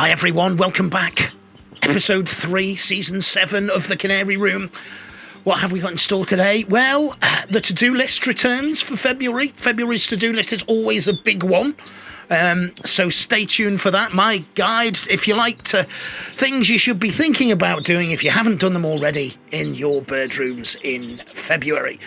Hi everyone, welcome back. Episode 3, Season 7 of the Canary Room. What have we got in store today? Well, the to-do list returns for February. February's to-do list is always a big one. So stay tuned for that. My guide, if you like, to things you should be thinking about doing if you haven't done them already in your bird rooms in February.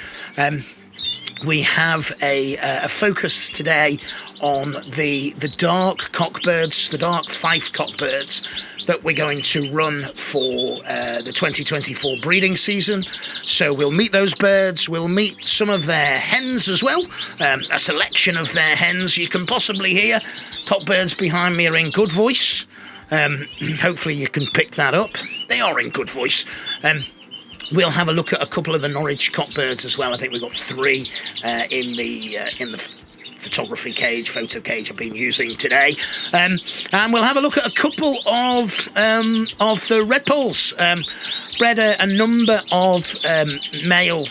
We have a focus today on the dark cockbirds, the dark Fife cockbirds that we're going to run for the 2024 breeding season. So we'll meet those birds, we'll meet some of their hens as well, a selection of their hens. You can possibly hear cockbirds behind me are in good voice. Hopefully you can pick that up. They are in good voice. We'll have a look at a couple of the Norwich cockbirds as well. I think we've got 3 in the photography cage, photo cage I've been using today. And we'll have a look at a couple of the Redpolls. Bred a number of male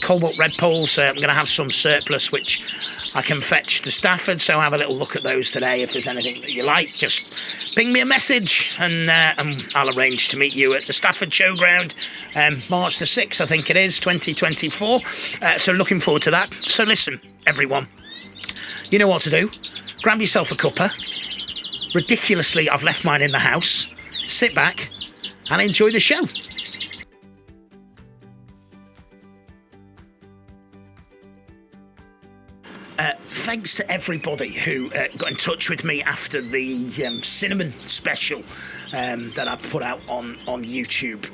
cobalt Redpolls. I'm going to have some surplus which I can fetch to Stafford, so I'll have a little look at those today. If there's anything that you like, just ping me a message and I'll arrange to meet you at the Stafford Showground, March the 6th, I think it is, 2024. So looking forward to that. So listen, everyone, you know what to do. Grab yourself a cuppa. Ridiculously, I've left mine in the house. Sit back and enjoy the show. Thanks to everybody who got in touch with me after the cinnamon special that I put out on YouTube.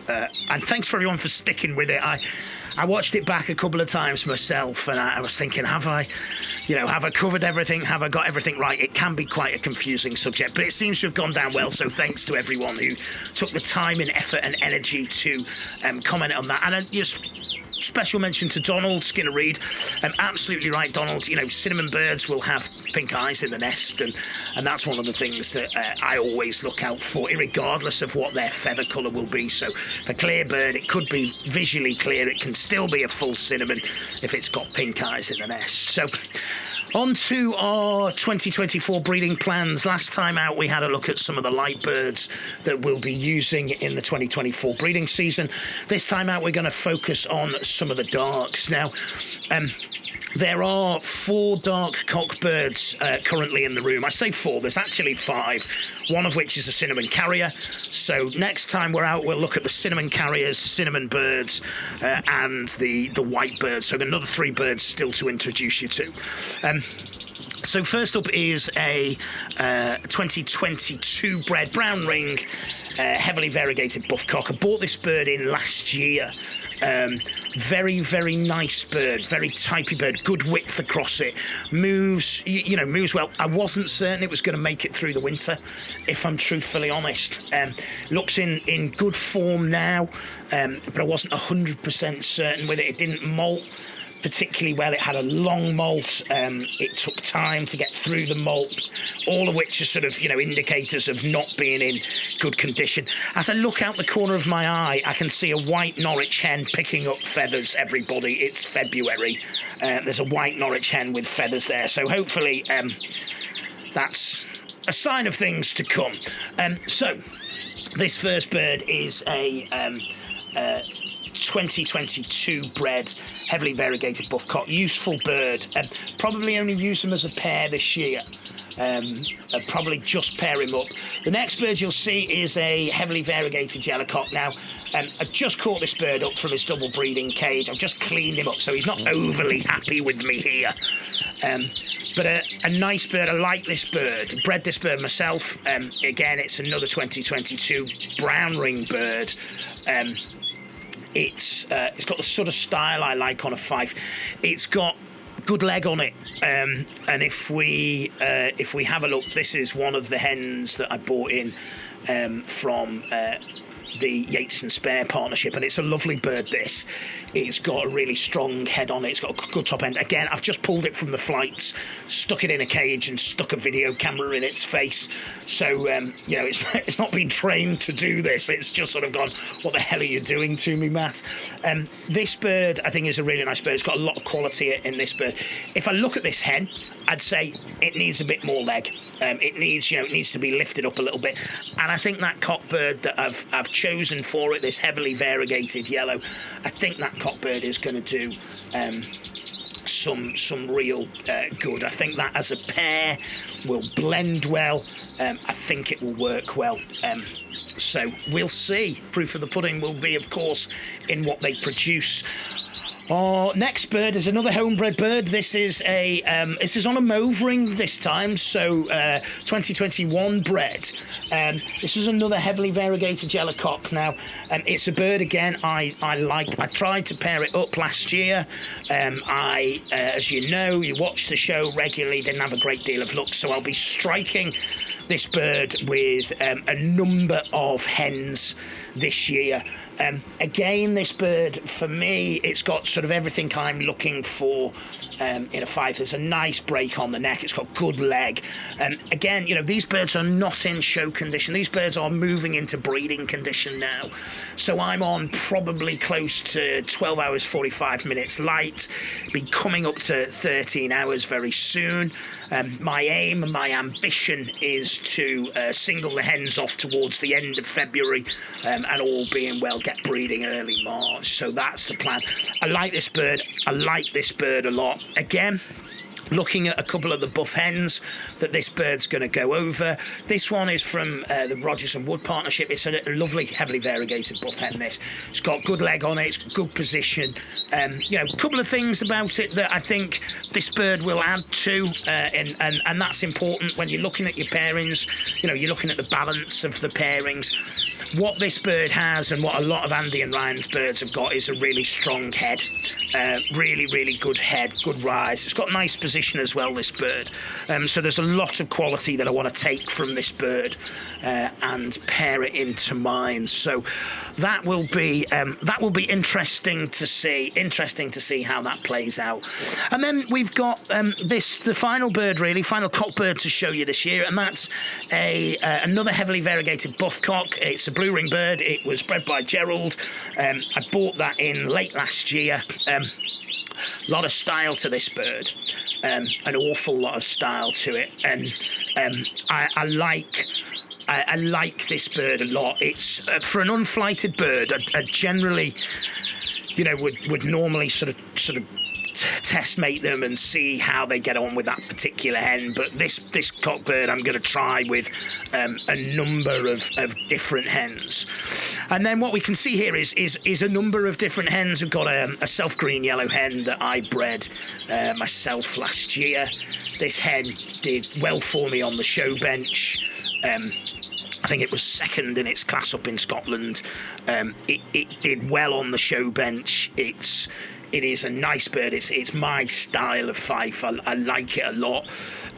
And thanks for everyone for sticking with it. I watched it back a couple of times myself, and I was thinking, have I covered everything? Have I got everything right? It can be quite a confusing subject, but it seems to have gone down well. So thanks to everyone who took the time and effort and energy to comment on that. And just special mention to Donald Skinner-Reid. Absolutely right, Donald. You know, cinnamon birds will have pink eyes in the nest, and that's one of the things that I always look out for, regardless of what their feather colour will be. So a clear bird, it could be visually clear. It can still be a full cinnamon if it's got pink eyes in the nest. So on to our 2024 breeding plans. Last time out, we had a look at some of the light birds that we'll be using in the 2024 breeding season. This time out, we're going to focus on some of the darks. Now, there are 4 dark cockbirds currently in the room. I say 4, there's actually 5, one of which is a cinnamon carrier. So next time we're out, we'll look at the cinnamon carriers, cinnamon birds, and the white birds. So another 3 birds still to introduce you to. So first up is a 2022 bred brown ring, heavily variegated buff cock. I bought this bird in last year. Very, very nice bird, very typey bird, good width across it, moves well. I wasn't certain it was going to make it through the winter, if I'm truthfully honest. Looks in good form now, but I wasn't 100% certain with it. It didn't molt particularly well. It had a long molt. It took time to get through the molt, all of which are sort of, indicators of not being in good condition. As I look out the corner of my eye, I can see a white Norwich hen picking up feathers, everybody. It's February. There's a white Norwich hen with feathers there. So hopefully that's a sign of things to come. So this first bird is a 2022 bred, heavily variegated buff cock, useful bird, and probably only use them as a pair this year. Probably just pair him up. The next bird you'll see is a heavily variegated yellow cock. Now, I just caught this bird up from his double breeding cage. I've just cleaned him up, so he's not overly happy with me here. But a nice bird. I like this bird. Bred this bird myself. Again, it's another 2022 brown ring bird. It's got the sort of style I like on a Fife. It's got good leg on it, and if we have a look, this is one of the hens that I bought in from the Yates and Spare partnership, and it's a lovely bird. It's got a really strong head on it. It's got a good top end. Again, I've just pulled it from the flights, stuck it in a cage and stuck a video camera in its face. So, it's not been trained to do this. It's just sort of gone, what the hell are you doing to me, Matt? This bird, I think, is a really nice bird. It's got a lot of quality in this bird. If I look at this hen, I'd say it needs a bit more leg. It needs to be lifted up a little bit, and I think that cockbird that I've chosen for it, this heavily variegated yellow, I think that cockbird is going to do some real good. I think that as a pair will blend well. I think it will work well. So we'll see. Proof of the pudding will be, of course, in what they produce. Our next bird is another homebred bird. This is on a mauve ring this time, so 2021 bred. This is another heavily variegated yellow cock. Now, it's a bird again I like. I tried to pair it up last year. As you know, you watch the show regularly, didn't have a great deal of luck, so I'll be striking this bird with a number of hens this year. Again, this bird, for me, it's got sort of everything I'm looking for in a Fife. There's a nice break on the neck. It's got good leg. Again, these birds are not in show condition. These birds are moving into breeding condition now. So I'm on probably close to 12 hours, 45 minutes light. Be coming up to 13 hours very soon. My aim and my ambition is to single the hens off towards the end of February, and all being well, get breeding early March. So that's the plan. I like this bird. I like this bird a lot. Again, looking at a couple of the buff hens that this bird's going to go over. This one is from the Rogers and Wood partnership. It's a lovely, heavily variegated buff hen, this. It's got good leg on it. It's got good position. A couple of things about it that I think this bird will add to, and that's important when you're looking at your pairings. You're looking at the balance of the pairings. What this bird has, and what a lot of Andy and Ryan's birds have got, is a really strong head. Really, really good head, good rise. It's got nice position as well, this bird. So there's a lot of quality that I want to take from this bird and pair it into mine. So that will be interesting to see. Interesting to see how that plays out. And then we've got the final bird, really, final cock bird to show you this year, and that's another heavily variegated buff cock. It's a blue ring bird. It was bred by Gerald. I bought that in late last year. A lot of style to this bird, an awful lot of style to it, and I like this bird a lot. It's for an unflighted bird. I generally, would normally sort of test mate them and see how they get on with that particular hen, but this cockbird I'm going to try with a number of different hens. And then what we can see here is a number of different hens. We've got a self-green yellow hen that I bred myself last year. This hen did well for me on the show bench. I think it was second in its class up in Scotland. It did well on the show bench. It is a nice bird. It's my style of Fife. I like it a lot.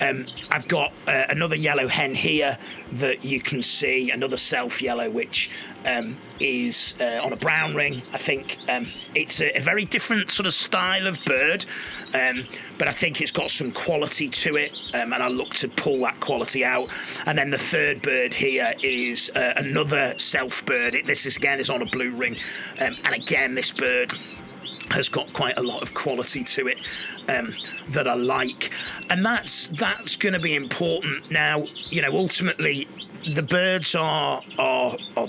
I've got another yellow hen here that you can see, another self yellow, which is on a brown ring. I think it's a very different sort of style of bird, but I think it's got some quality to it, and I look to pull that quality out. And then the third bird here is another self bird. This is on a blue ring, and again, this bird has got quite a lot of quality to it that I like, and that's going to be important. Now, ultimately the birds are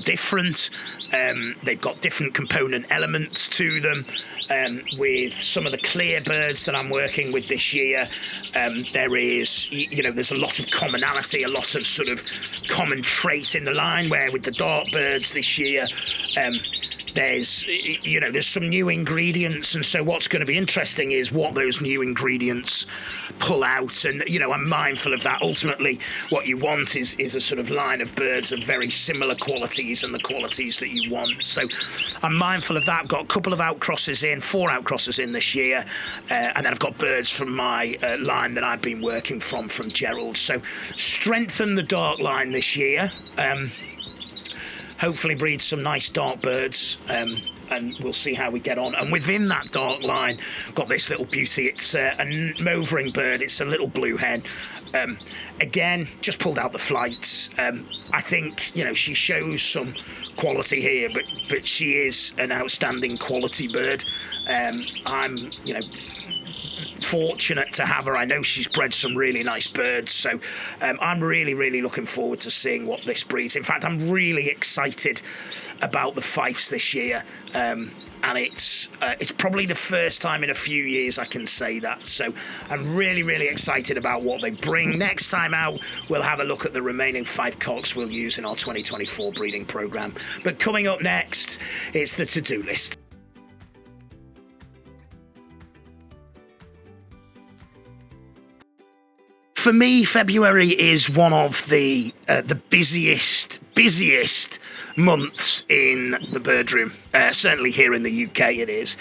different. They've got different component elements to them. With some of the clear birds that I'm working with this year, there's a lot of commonality, a lot of sort of common trait in the line, where with the dark birds this year, there's some new ingredients, and so what's going to be interesting is what those new ingredients pull out. And I'm mindful of that. Ultimately, what you want is a sort of line of birds of very similar qualities and the qualities that you want. So I'm mindful of that. I've got a couple of outcrosses in, 4 outcrosses in this year, and then I've got birds from my line that I've been working from Gerald. So strengthen the dark line this year. Hopefully breed some nice dark birds, and we'll see how we get on. And within that dark line, got this little beauty. It's a mauve ring bird. It's a little blue hen. Again, just pulled out the flights. I think she shows some quality here, but she is an outstanding quality bird. I'm fortunate to have her. I know she's bred some really nice birds, so I'm really looking forward to seeing what this breeds. In fact, I'm really excited about the Fifes this year. And it's probably the first time in a few years I can say that. So I'm really excited about what they bring. Next time out, we'll have a look at the remaining 5 cocks we'll use in our 2024 breeding programme. But coming up next, it's the to-do list. For me, February is one of the busiest months in the birdroom. Certainly here in the UK it is.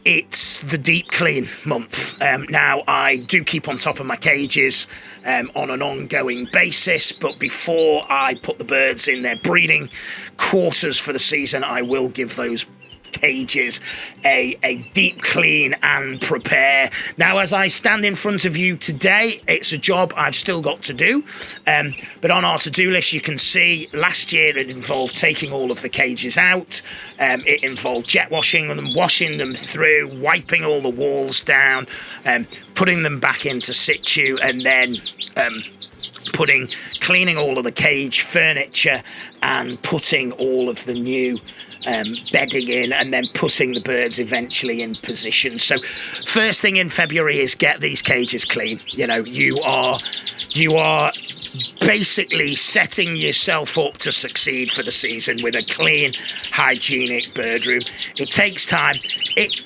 It's the deep clean month. Now, I do keep on top of my cages on an ongoing basis, but before I put the birds in their breeding quarters for the season, I will give those cages a deep clean and prepare. Now, as I stand in front of you today, it's a job I've still got to do, but on our to-do list you can see last year it involved taking all of the cages out. It involved jet washing them, washing them through, wiping all the walls down, putting them back into situ, and then cleaning all of the cage furniture and putting all of the new bedding in, and then putting the birds eventually in position. So first thing in February is get these cages clean. You know, you are basically setting yourself up to succeed for the season with a clean, hygienic bird room. It takes time.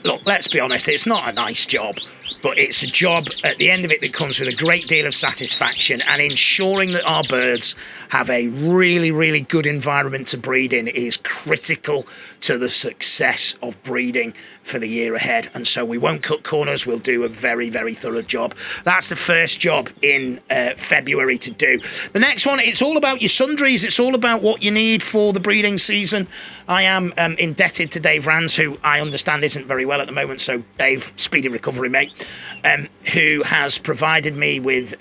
Look, let's be honest, it's not a nice job, but it's a job at the end of it that comes with a great deal of satisfaction, and ensuring that our birds have a really good environment to breed in is critical to the success of breeding for the year ahead. And so we won't cut corners. We'll do a very thorough job. That's the first job in February to do. The next one, it's all about your sundries. It's all about what you need for the breeding season. I am indebted to Dave Rands, who I understand isn't very well at the moment. So Dave, speedy recovery, mate, who has provided me with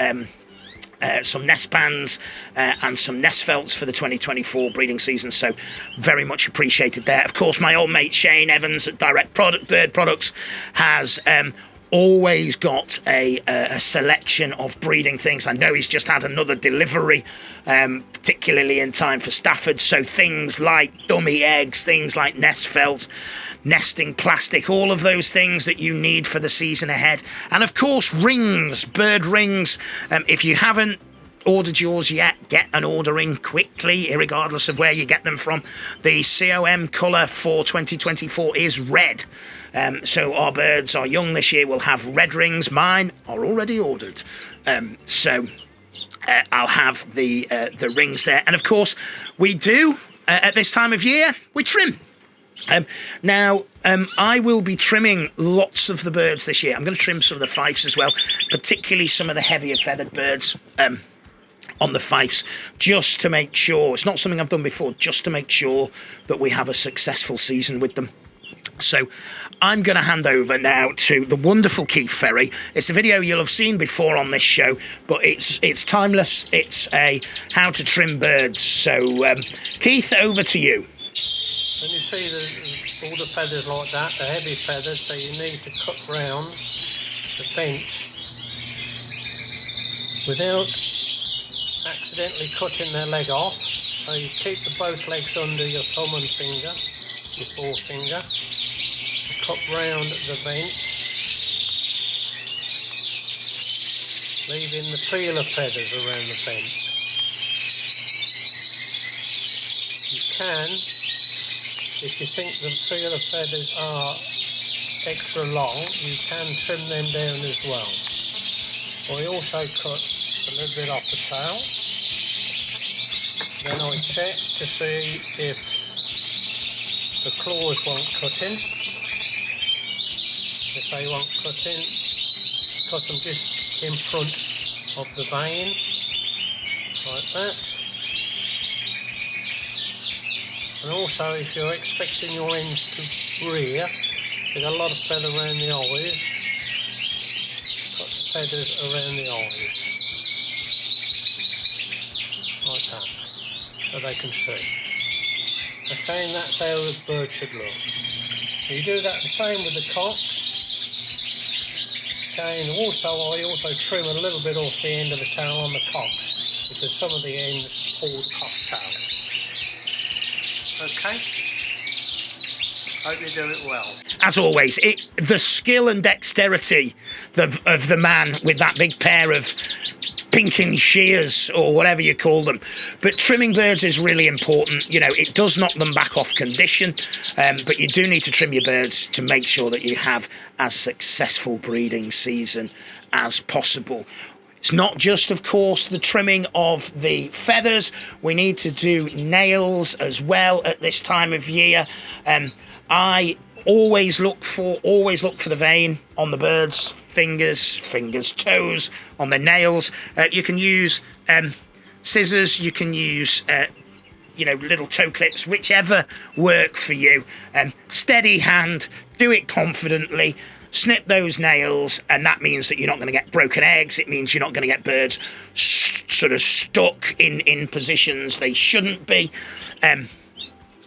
some nest pans and some nest felts for the 2024 breeding season, so very much appreciated there. Of course, my old mate Shane Evans at Bird Products has always got a selection of breeding things. I know he's just had another delivery, particularly in time for Stafford, so things like dummy eggs, things like nest felts, nesting plastic, all of those things that you need for the season ahead. And of course, rings, bird rings. If you haven't ordered yours yet, get an order in quickly, regardless of where you get them from. The COM colour for 2024 is red. So our birds, our young this year, will have red rings. Mine are already ordered. So I'll have the rings there. And of course, we do, at this time of year, we trim. Now, I will be trimming lots of the birds this year. I'm going to trim some of the Fifes as well, particularly some of the heavier feathered birds on the Fifes, just to make sure, it's not something I've done before, just to make sure that we have a successful season with them. So I'm going to hand over now to the wonderful Keith Ferry. It's a video you'll have seen before on this show, but it's timeless. It's a how to trim birds. So Keith, over to you. When you see all the feathers like that, the heavy feathers, so you need to cut round the bench without accidentally cutting their leg off. So you keep both legs under your thumb and finger, your forefinger, cut round the bench, leaving the feeler feathers around the bench. You can, if you think the feeler feathers are extra long, you can trim them down as well. I also cut a little bit off the tail. Then I check to see if the claws want cutting. If they want cutting, cut them just in front of the vein, like that. And also, if you're expecting your hens to rear, they've got a lot of feather around the eyes, cut the feathers around the eyes, like that, so they can see. Okay, and that's how the bird should look. You do that the same with the cocks. Okay, and I also trim a little bit off the end of the tail on the cocks, because some of the ends pulled cocktail. Okay, hope you do it well. As always, the skill and dexterity of the man with that big pair of pinking shears or whatever you call them. But trimming birds is really important. You know, it does knock them back off condition, but you do need to trim your birds to make sure that you have as successful breeding season as possible. It's not just, of course, the trimming of the feathers. We need to do nails as well at this time of year. I always look for the vein on the birds' fingers, toes, on their nails. You can use scissors. You can use little toe clips, whichever work for you. Steady hand. Do it confidently. Snip those nails, and that means that you're not going to get broken eggs. It means you're not going to get birds sort of stuck in positions they shouldn't be. And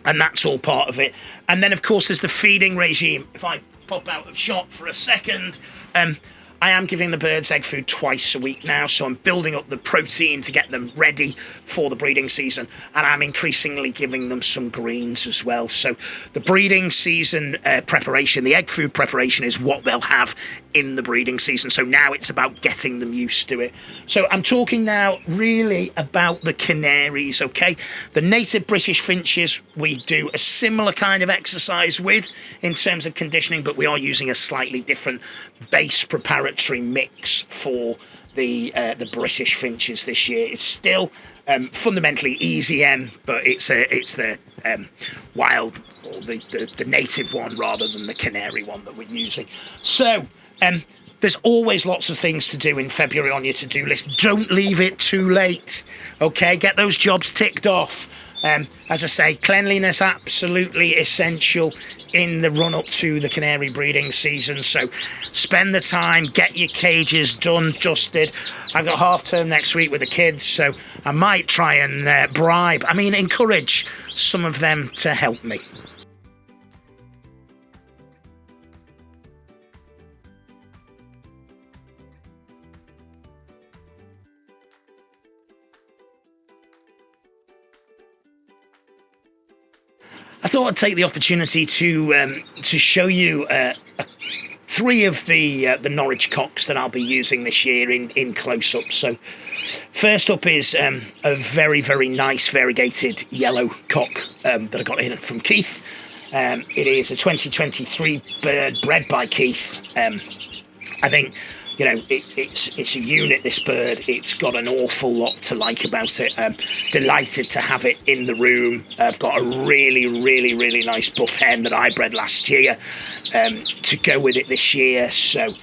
that's all part of it. And then, of course, there's the feeding regime. If I pop out of shot for a second, I am giving the birds egg food twice a week now, so I'm building up the protein to get them ready for the breeding season, and I'm increasingly giving them some greens as well. So the breeding season preparation, the egg food preparation, is what they'll have in the breeding season. So now it's about getting them used to it. So I'm talking now really about the canaries, okay? The native British finches we do a similar kind of exercise with in terms of conditioning, but we are using a slightly different base preparatory mix for the British finches this year. It's still fundamentally EZM, but it's the wild, or the native one rather than the canary one that we're using. So there's always lots of things to do in February on your to-do list. Don't leave it too late, okay? Get those jobs ticked off. As I say, cleanliness absolutely essential in the run-up to the canary breeding season. So spend the time, get your cages done, dusted. I've got half term next week with the kids, so I might try and encourage some of them to help me. I thought I'd take the opportunity to show you three of the Norwich cocks that I'll be using this year in close-up. So first up is a very, very nice variegated yellow cock that I got in from Keith. It is a 2023 bird bred by Keith. I think, you know, it's a unit, this bird. It's got an awful lot to like about it. Delighted to have it in the room. I've got a really, really, really nice buff hen that I bred last year to go with it this year. So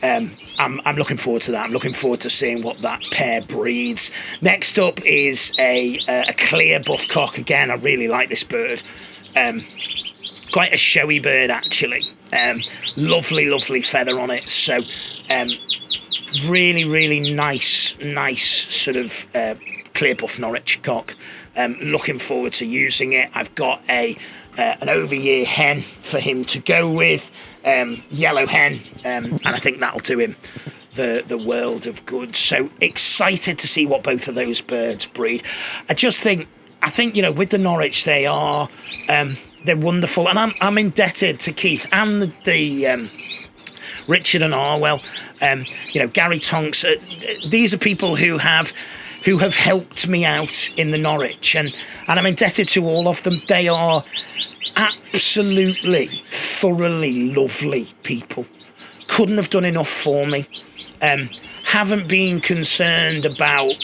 I'm looking forward to that. I'm looking forward to seeing what that pair breeds. Next up is a clear buff cock. Again, I really like this bird. Quite a showy bird, actually. Lovely, lovely feather on it. So really, really nice sort of clear buff Norwich cock. Looking forward to using it. I've got an over-year hen for him to go with, yellow hen, and I think that'll do him the world of good. So excited to see what both of those birds breed. I think, you know, with the Norwich, they are they're wonderful, and I'm indebted to Keith and the Richard and Arwell, Gary Tonks. These are people who have helped me out in the Norwich, and I'm indebted to all of them. They are absolutely, thoroughly lovely people. Couldn't have done enough for me. Haven't been concerned about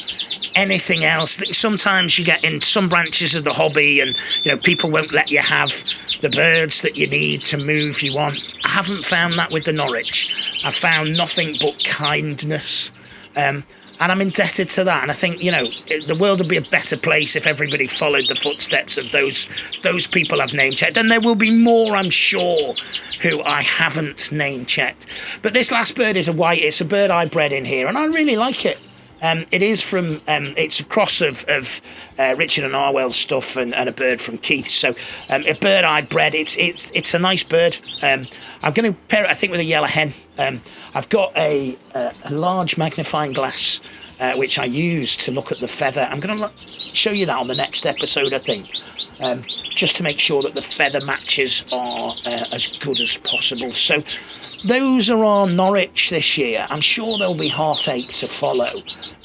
anything else. Sometimes you get in some branches of the hobby and, you know, people won't let you have the birds that you need to move you on. I haven't found that with the Norwich. I've found nothing but kindness. And I'm indebted to that. And I think, you know, the world would be a better place if everybody followed the footsteps of those people I've name-checked. And there will be more, I'm sure, who I haven't name-checked. But this last bird is a white. It's a bird I bred in here, and I really like it. It is from, it's a cross of Richard and Arwell's stuff and a bird from Keith. So a bird I bred. It's a nice bird. I'm going to pair it, I think, with a yellow hen. I've got a large magnifying glass which I use to look at the feather. I'm going to show you that on the next episode, I think, just to make sure that the feather matches are as good as possible. So those are on Norwich this year. I'm sure there'll be heartache to follow,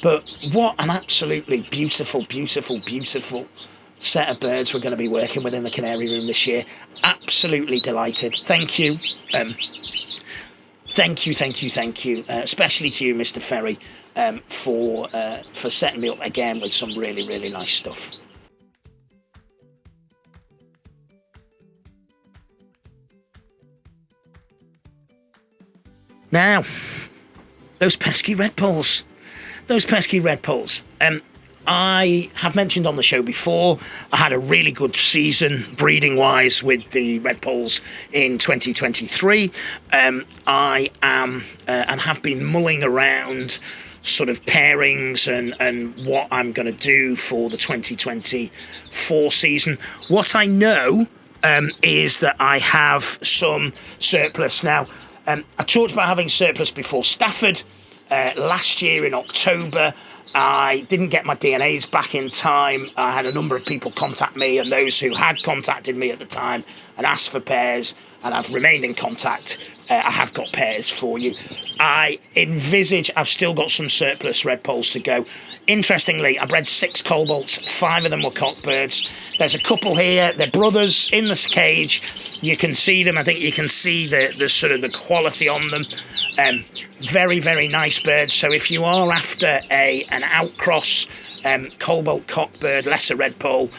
but what an absolutely beautiful, beautiful, beautiful set of birds we're going to be working with in the Canary Room this year. Absolutely delighted. Thank you. Thank you, especially to you, Mr. Ferry, for setting me up again with some really, really nice stuff. Now, those pesky Redpolls. I have mentioned on the show before, I had a really good season breeding-wise with the Redpolls in 2023. I am and have been mulling around sort of pairings and what I'm going to do for the 2024 season. What I know is that I have some surplus. Now, I talked about having surplus before Stafford. Last year in October, I didn't get my DNAs back in time. I had a number of people contact me, and those who had contacted me at the time and asked for pairs, and I've remained in contact, I have got pairs for you. I envisage I've still got some surplus Redpolls to go. Interestingly, I bred 6 cobalts, 5 of them were cockbirds. There's a couple here, they're brothers in this cage. You can see them, I think you can see the sort of the quality on them. Very, very nice birds. So if you are after an outcross cobalt cockbird, lesser Redpoll,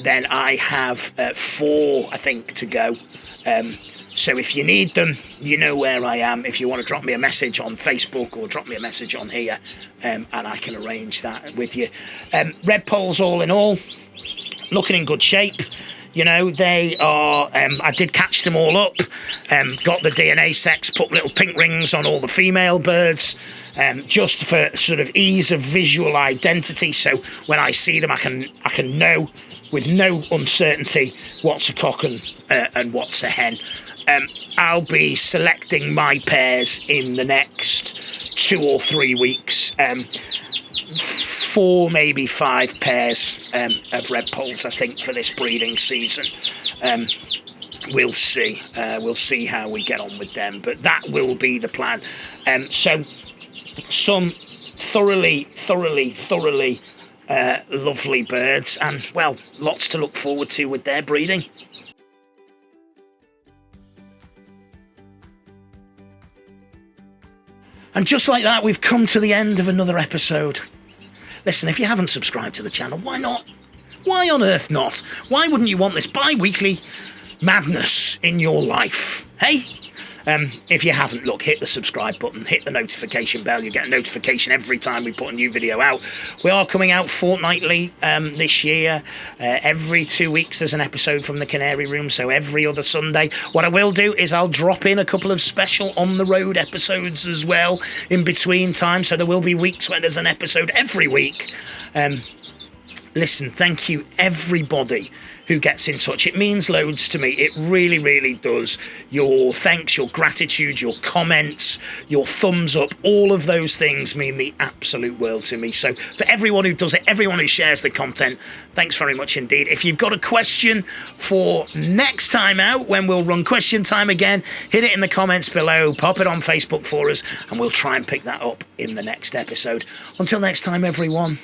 then I have 4, I think, to go. So if you need them, you know where I am. If you want to drop me a message on Facebook or drop me a message on here, and I can arrange that with you. Redpolls, all in all, looking in good shape. You know, they are, I did catch them all up, got the DNA sets, put little pink rings on all the female birds, just for sort of ease of visual identity. So when I see them, I can know with no uncertainty what's a cock and what's a hen. I'll be selecting my pairs in the next 2 or 3 weeks. 4, maybe 5 pairs of Redpolls, I think, for this breeding season. We'll see. We'll see how we get on with them, but that will be the plan. So some thoroughly lovely birds, and, well, lots to look forward to with their breeding. And just like that, we've come to the end of another episode. Listen, if you haven't subscribed to the channel, why not? Why on earth not? Why wouldn't you want this bi-weekly madness in your life? Hey? If you haven't, look, hit the subscribe button, hit the notification bell. You get a notification every time we put a new video out. We are coming out fortnightly this year. Every 2 weeks there's an episode from the Canary Room, so every other Sunday. What I will do is I'll drop in a couple of special on-the-road episodes as well in between time, so there will be weeks where there's an episode every week. Listen, thank you, everybody who gets in touch. It means loads to me. It really, really does. Your thanks, your gratitude, your comments, your thumbs up, all of those things mean the absolute world to me. So for everyone who does it, everyone who shares the content, thanks very much indeed. If you've got a question for next time out, when we'll run question time again, hit it in the comments below, pop it on Facebook for us, and we'll try and pick that up in the next episode. Until next time, everyone,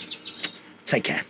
take care.